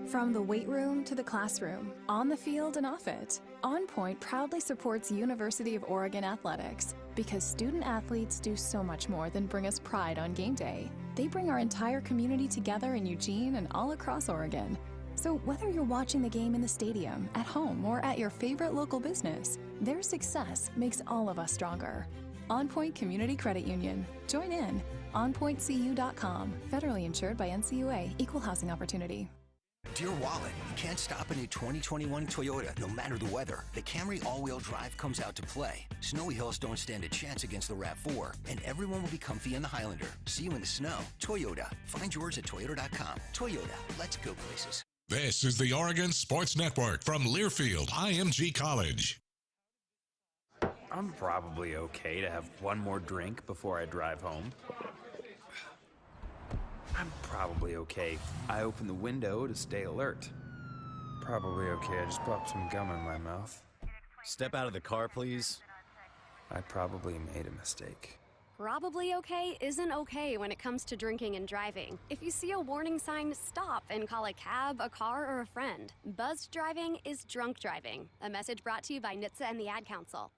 From the weight room to the classroom, on the field and off it, On Point proudly supports University of Oregon athletics because student athletes do so much more than bring us pride on game day. They bring our entire community together in Eugene and all across Oregon. So whether you're watching the game in the stadium, at home, or at your favorite local business, their success makes all of us stronger. On Point Community Credit Union. Join in. OnPointCU.com. Federally insured by NCUA. Equal housing opportunity. Dear Wallet, you can't stop a new 2021 Toyota no matter the weather. The Camry all-wheel drive comes out to play. Snowy hills don't stand a chance against the RAV4, and everyone will be comfy in the Highlander. See you in the snow. Toyota. Find yours at toyota.com. Toyota. Let's go places. This is the Oregon Sports Network from Learfield IMG College. I'm probably okay to have one more drink before I drive home. I'm probably okay. I open the window to stay alert. Probably okay. I just popped some gum in my mouth. Step out of the car, please. I probably made a mistake. Probably okay isn't okay when it comes to drinking and driving. If you see a warning sign, stop and call a cab, a car, or a friend. Buzzed driving is drunk driving. A message brought to you by NHTSA and the Ad Council.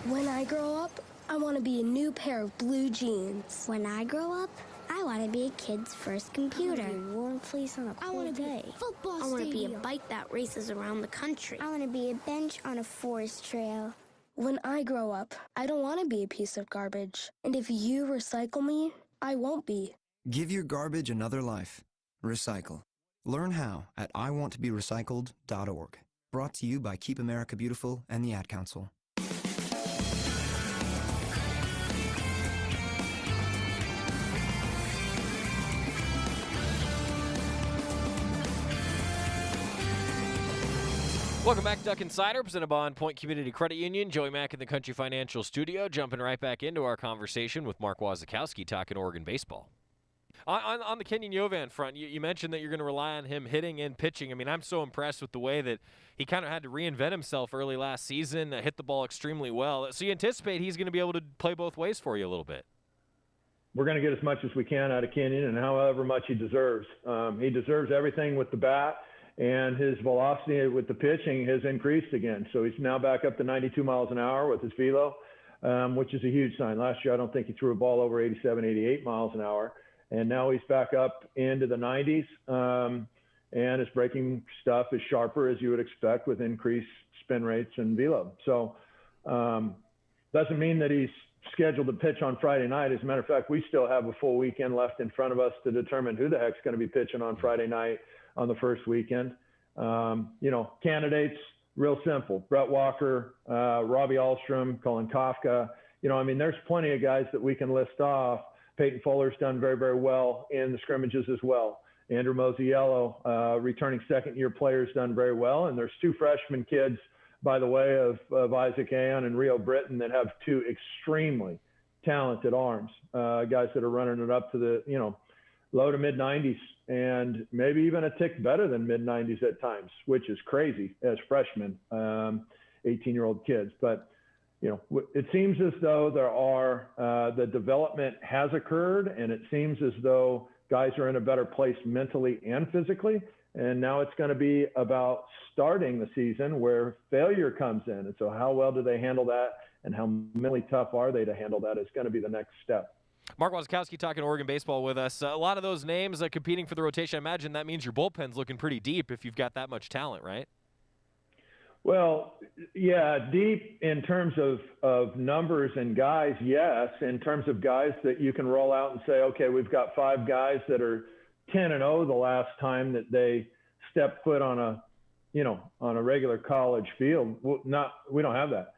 When I grow up, I want to be a new pair of blue jeans. When I grow up, I want to be a kid's first computer. I want to be a warm place on a cold day. Football I want to be a stadium. bike that races around the country. I want to be a bench on a forest trail. When I grow up, I don't want to be a piece of garbage. And if you recycle me, I won't be. Give your garbage another life. Recycle. Learn how at iwanttoberecycled.org. Brought to you by Keep America Beautiful and the Ad Council. Welcome back to Duck Insider, presented by On Point Community Credit Union. Joey Mack in the Country Financial Studio, jumping right back into our conversation with Mark Wasikowski, talking Oregon baseball. On the Kenyon Yovan front, you mentioned that you're going to rely on him hitting and pitching. I mean, I'm so impressed with the way that he kind of had to reinvent himself early last season, hit the ball extremely well. So you anticipate he's going to be able to play both ways for you a little bit? We're going to get as much as we can out of Kenyon and however much he deserves. He deserves everything with the bat. And his velocity with the pitching has increased again. So he's now back up to 92 miles an hour with his velo, which is a huge sign. Last year, I don't think he threw a ball over 87, 88 miles an hour. And now he's back up into the 90s. And his breaking stuff is sharper, as you would expect, with increased spin rates and velo. So doesn't mean that he's scheduled to pitch on Friday night. As a matter of fact, we still have a full weekend left in front of us to determine who the heck's going to be pitching on Friday night on the first weekend. Candidates, real simple. Brett Walker, Robbie Ahlstrom, Colin Kafka. There's plenty of guys that we can list off. Peyton Fuller's done very, very well in the scrimmages as well. Andrew Mosiello, returning second-year players, done very well. And there's 2 freshman kids, by the way, of Isaac Aon and Rio Britton, that have 2 extremely talented arms, guys that are running it up to the, low to mid-90s and maybe even a tick better than mid-90s at times, which is crazy as freshmen, 18-year-old kids. But, it seems as though the development has occurred, and it seems as though guys are in a better place mentally and physically. And now it's going to be about starting the season where failure comes in. And so how well do they handle that, and how mentally tough are they to handle that is going to be the next step. Mark Wasikowski talking Oregon baseball with us. A lot of those names competing for the rotation. I imagine that means your bullpen's looking pretty deep if you've got that much talent, right? Well, yeah, deep in terms of numbers and guys, yes. In terms of guys that you can roll out and say, okay, we've got 5 guys that are 10-0 the last time that they stepped foot on a regular college field. We don't have that.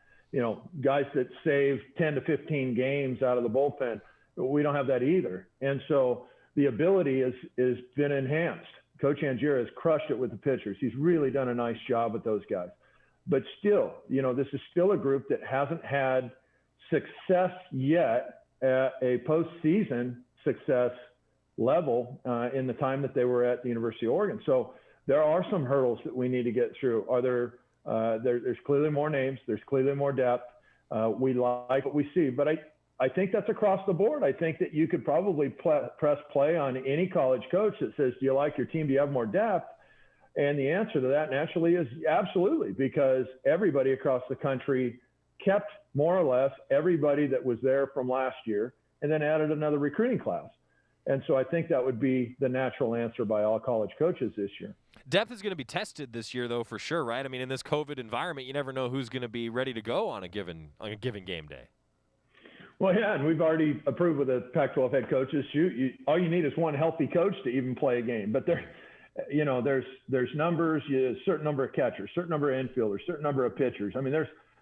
Guys that save 10 to 15 games out of the bullpen, we don't have that either. And so the ability is been enhanced. Coach Angiera has crushed it with the pitchers. He's really done a nice job with those guys. But still, this is still a group that hasn't had success yet at a postseason success level in the time that they were at the University of Oregon. So there are some hurdles that we need to get through. There's clearly more names. There's clearly more depth. We like what we see. But I think that's across the board. I think that you could probably press play on any college coach that says, do you like your team? Do you have more depth? And the answer to that naturally is absolutely, because everybody across the country kept more or less everybody that was there from last year and then added another recruiting class. And so I think that would be the natural answer by all college coaches this year. Depth is going to be tested this year, though, for sure, right? I mean, in this COVID environment, you never know who's going to be ready to go on a given game day. Well, yeah, and we've already approved with the Pac-12 head coaches. All you need is one healthy coach to even play a game. But there's numbers, a certain number of catchers, certain number of infielders, certain number of pitchers. I mean,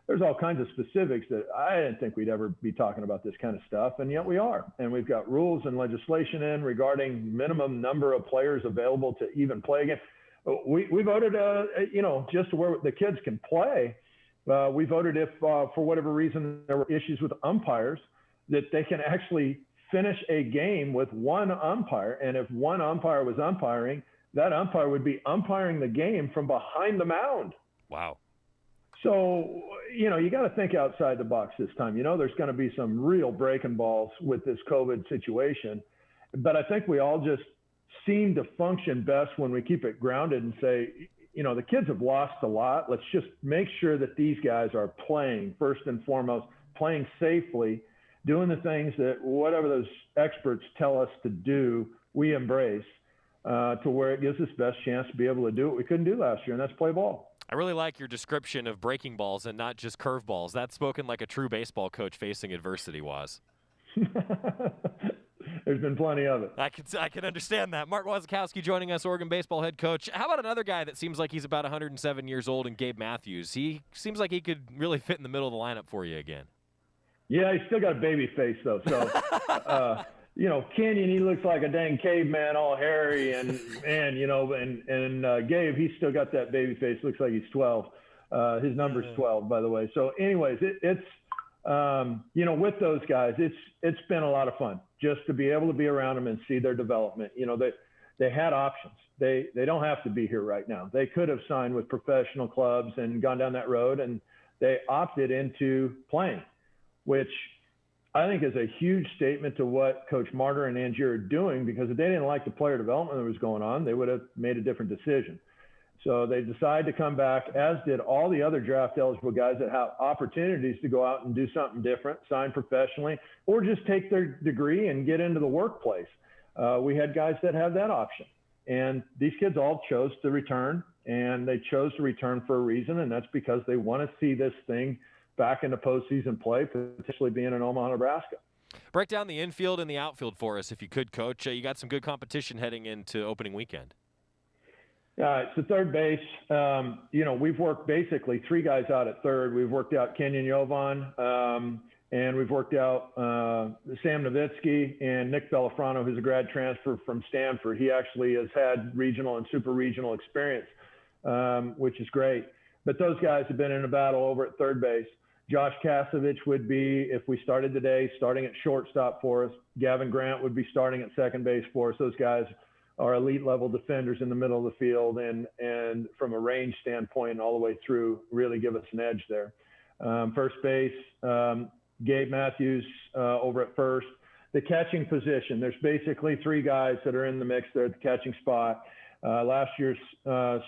there's all kinds of specifics that I didn't think we'd ever be talking about this kind of stuff, and yet we are. And we've got rules and legislation in regarding minimum number of players available to even play a game. We voted, just where the kids can play. We voted if, for whatever reason, there were issues with umpires, that they can actually finish a game with one umpire. And if one umpire was umpiring, that umpire would be umpiring the game from behind the mound. Wow. So, you got to think outside the box this time. There's going to be some real breaking balls with this COVID situation. But I think we all just seem to function best when we keep it grounded and say, the kids have lost a lot. Let's just make sure that these guys are playing, first and foremost, playing safely, doing the things that whatever those experts tell us to do, we embrace. To where it gives us best chance to be able to do what we couldn't do last year, and that's play ball. I really like your description of breaking balls and not just curveballs. That's spoken like a true baseball coach facing adversity, was. There's been plenty of it. I can understand that. Mark Wasikowski joining us, Oregon baseball head coach. How about another guy that seems like he's about 107 years old, and Gabe Matthews? He seems like he could really fit in the middle of the lineup for you again. Yeah, he's still got a baby face, though. So, Kenyon, he looks like a dang caveman, all hairy, and Gabe, he's still got that baby face. Looks like he's 12. His number's 12, by the way. So, anyways, it's with those guys, it's been a lot of fun just to be able to be around them and see their development. They had options. They don't have to be here right now. They could have signed with professional clubs and gone down that road, and they opted into playing, which I think is a huge statement to what Coach Martyr and Angiera are doing, because if they didn't like the player development that was going on, they would have made a different decision. So they decided to come back, as did all the other draft eligible guys that have opportunities to go out and do something different, sign professionally, or just take their degree and get into the workplace. We had guys that had that option. And these kids all chose to return, and they chose to return for a reason, and that's because they want to see this thing back into postseason play, potentially being in Omaha, Nebraska. Break down the infield and the outfield for us, if you could, Coach. You got some good competition heading into opening weekend. So third base, we've worked basically 3 guys out at third. We've worked out Kenyon Jovan, and we've worked out Sam Nowitzki and Nick Bellafrano, who's a grad transfer from Stanford. He actually has had regional and super regional experience, which is great. But those guys have been in a battle over at third base. Josh Kasevich would be, if we started today, starting at shortstop for us. Gavin Grant would be starting at second base for us. Those guys are elite level defenders in the middle of the field, and from a range standpoint all the way through really give us an edge there. First base, Gabe Matthews over at first. The catching position, there's basically 3 guys that are in the mix there at the catching spot. Last year's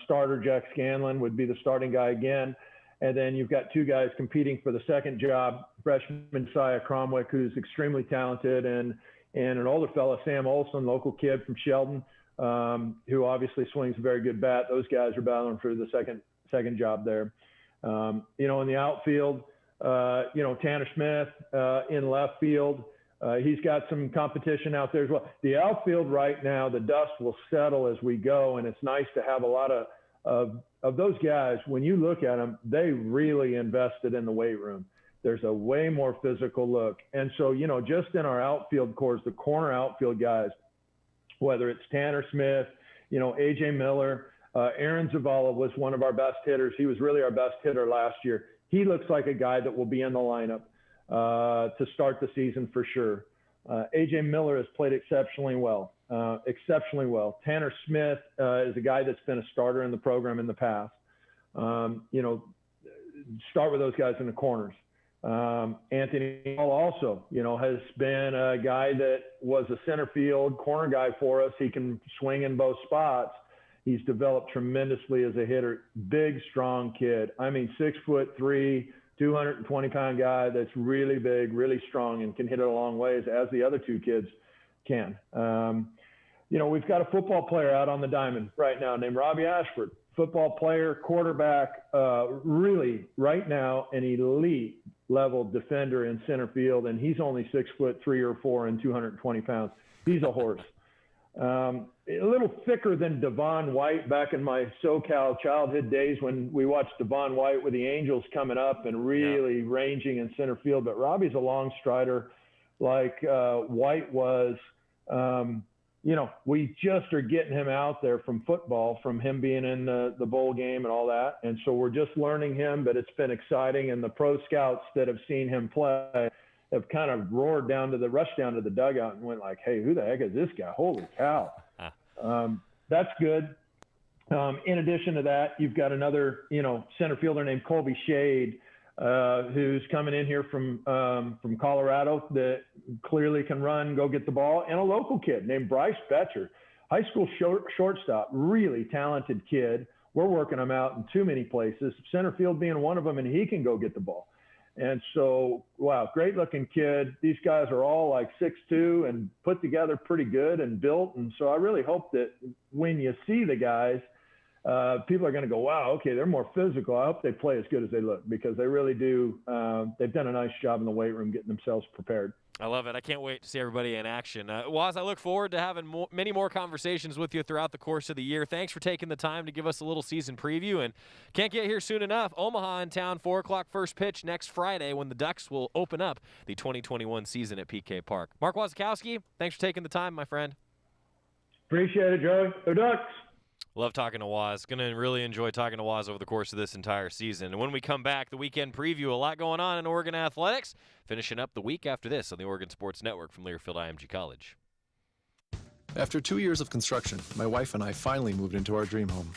starter, Jack Scanlon, would be the starting guy again. And then you've got 2 guys competing for the second job, freshman Sia Cromwick, who's extremely talented, and an older fella, Sam Olson, local kid from Sheldon, who obviously swings a very good bat. Those guys are battling for the second job there. In the outfield, Tanner Smith in left field. He's got some competition out there as well. The outfield right now, the dust will settle as we go, and it's nice to have a lot of those guys. When you look at them, they really invested in the weight room. There's a way more physical look. And so, just in our outfield cores, the corner outfield guys, whether it's Tanner Smith, AJ Miller, Aaron Zavala was one of our best hitters. He was really our best hitter last year. He looks like a guy that will be in the lineup to start the season for sure. AJ Miller has played exceptionally well. Tanner Smith is a guy that's been a starter in the program in the past. Start with those guys in the corners. Anthony Hall also, has been a guy that was a center field corner guy for us. He can swing in both spots. He's developed tremendously as a hitter. Big, strong kid. 6'3", 220-pound guy that's really big, really strong, and can hit it a long ways, as the other 2 kids can. We've got a football player out on the diamond right now named Robbie Ashford. Football player, quarterback, really right now an elite level defender in center field, and he's only 6'3" or 4" and 220 pounds. He's a horse. A little thicker than Devon White back in my SoCal childhood days when we watched Devon White with the Angels coming up and really ranging in center field. But Robbie's a long strider like White was. We just are getting him out there from football, from him being in the bowl game and all that. And so we're just learning him, but it's been exciting. And the pro scouts that have seen him play have kind of rushed down to the dugout and went like, hey, who the heck is this guy? Holy cow. That's good. In addition to that, you've got another, center fielder named Colby Shade, who's coming in here from Colorado that clearly can run, go get the ball, and a local kid named Bryce Betcher, high school shortstop, really talented kid. We're working him out in too many places, center field being one of them, and he can go get the ball. And so, wow, great looking kid. These guys are all like 6'2" and put together pretty good and built. And so I really hope that when you see the guys, people are going to go, wow, okay, they're more physical. I hope they play as good as they look, because they really do. They've done a nice job in the weight room getting themselves prepared. I love it. I can't wait to see everybody in action. Waz, I look forward to having many more conversations with you throughout the course of the year. Thanks for taking the time to give us a little season preview, and can't get here soon enough. Omaha in town, 4 o'clock first pitch next Friday when the Ducks will open up the 2021 season at PK Park. Mark Wasikowski, thanks for taking the time, my friend. Appreciate it, Joey. Go Ducks. Love talking to Waz. Going to really enjoy talking to Waz over the course of this entire season. And when we come back, the weekend preview, a lot going on in Oregon athletics. Finishing up the week after this on the Oregon Sports Network from Learfield IMG College. After 2 years of construction, my wife and I finally moved into our dream home.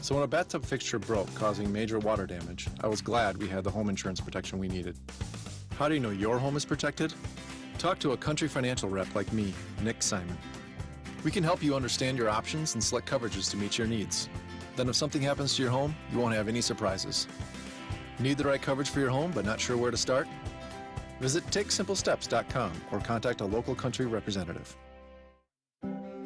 So when a bathtub fixture broke, causing major water damage, I was glad we had the home insurance protection we needed. How do you know your home is protected? Talk to a Country Financial rep like me, Nick Simon. We can help you understand your options and select coverages to meet your needs. Then if something happens to your home, you won't have any surprises. Need the right coverage for your home but not sure where to start? Visit TakeSimpleSteps.com or contact a local Country representative.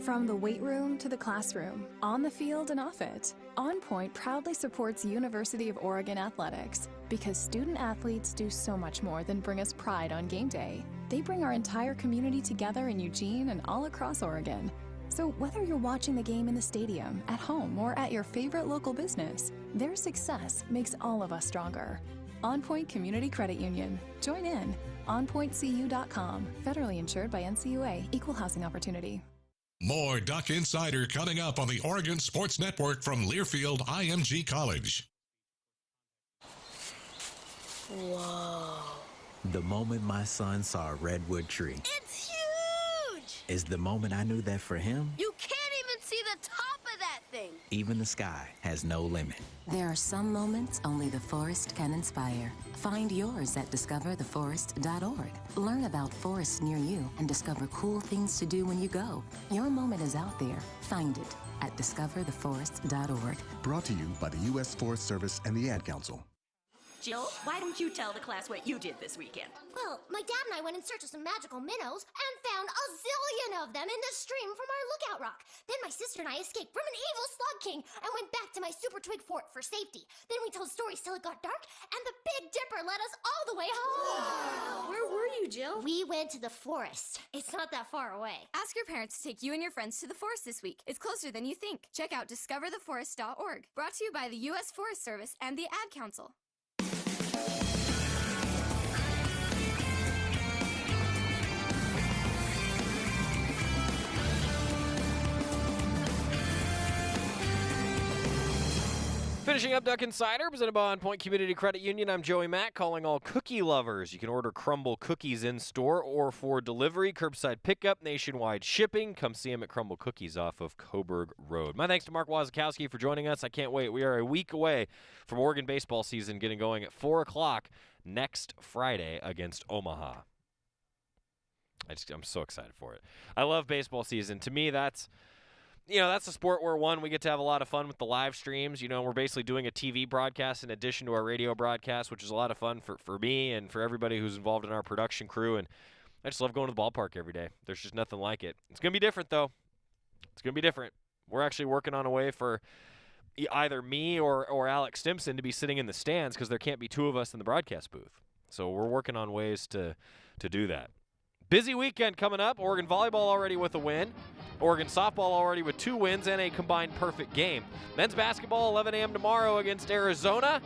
From the weight room to the classroom, on the field and off it, On Point proudly supports University of Oregon athletics because student athletes do so much more than bring us pride on game day. They bring our entire community together in Eugene and all across Oregon. So whether you're watching the game in the stadium, at home, or at your favorite local business, their success makes all of us stronger. On Point Community Credit Union. Join in. OnPointCU.com. Federally insured by NCUA. Equal housing opportunity. More Duck Insider coming up on the Oregon Sports Network from Learfield IMG College. Whoa. The moment my son saw a redwood tree. It's huge! Is the moment I knew that for him, You can't even see the top of that thing. even the sky has no limit. There are some moments only the forest can inspire. Find yours at discovertheforest.org. Learn about forests near you and discover cool things to do when you go. Your moment is out there. Find it at discovertheforest.org. Brought to you by the U.S. Forest Service and the Ad Council. Jill, why don't you tell the class what you did this weekend? Well, my dad and I went in search of some magical minnows and found a zillion of them in the stream from our lookout rock. Then my sister and I escaped from an evil slug king and went back to my super twig fort for safety. Then we told stories till it got dark, and the Big Dipper led us all the way home. Wow. Where were you, Jill? We went to the forest. It's not that far away. Ask your parents to take you and your friends to the forest this week. It's closer than you think. Check out discovertheforest.org. Brought to you by the U.S. Forest Service and the Ad Council. Finishing up Duck Insider, presented by On Point Community Credit Union. I'm Joey Mack, calling all cookie lovers. You can order Crumble cookies in store or for delivery, curbside pickup, nationwide shipping. Come see him at Crumble Cookies off of Coburg Road. My thanks to Mark Wasikowski for joining us. I can't wait. We are a week away from Oregon baseball season getting going at 4 o'clock next Friday against Omaha. I'm so excited for it. I love baseball season. To me, that's a sport where, one, we get to have a lot of fun with the live streams. We're basically doing a TV broadcast in addition to our radio broadcast, which is a lot of fun for me and for everybody who's involved in our production crew. And I just love going to the ballpark every day. There's just nothing like it. It's going to be different, though. It's going to be different. We're actually working on a way for either me or Alex Stimson to be sitting in the stands because there can't be two of us in the broadcast booth. So we're working on ways to do that. Busy weekend coming up. Oregon volleyball already with a win. Oregon softball already with 2 wins and a combined perfect game. Men's basketball 11 a.m. tomorrow against Arizona.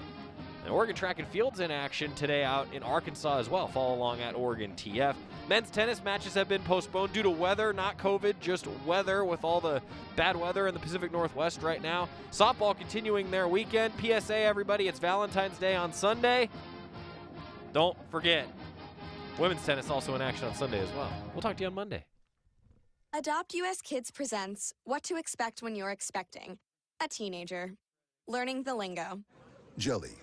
And Oregon track and field's in action today out in Arkansas as well. Follow along at Oregon TF. Men's tennis matches have been postponed due to weather, not COVID, just weather with all the bad weather in the Pacific Northwest right now. Softball continuing their weekend. PSA, everybody, it's Valentine's Day on Sunday. Don't forget. Women's tennis also in action on Sunday as well. We'll talk to you on Monday. Adopt US Kids presents What to Expect When You're Expecting a Teenager. Learning the lingo. Jelly.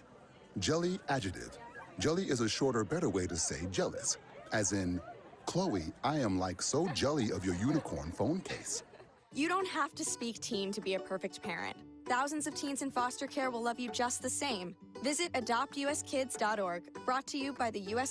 Jelly adjective. Jelly is a shorter, better way to say jealous. As in, Chloe, I am like so jelly of your unicorn phone case. You don't have to speak teen to be a perfect parent. Thousands of teens in foster care will love you just the same. Visit adoptuskids.org. Brought to you by the U.S.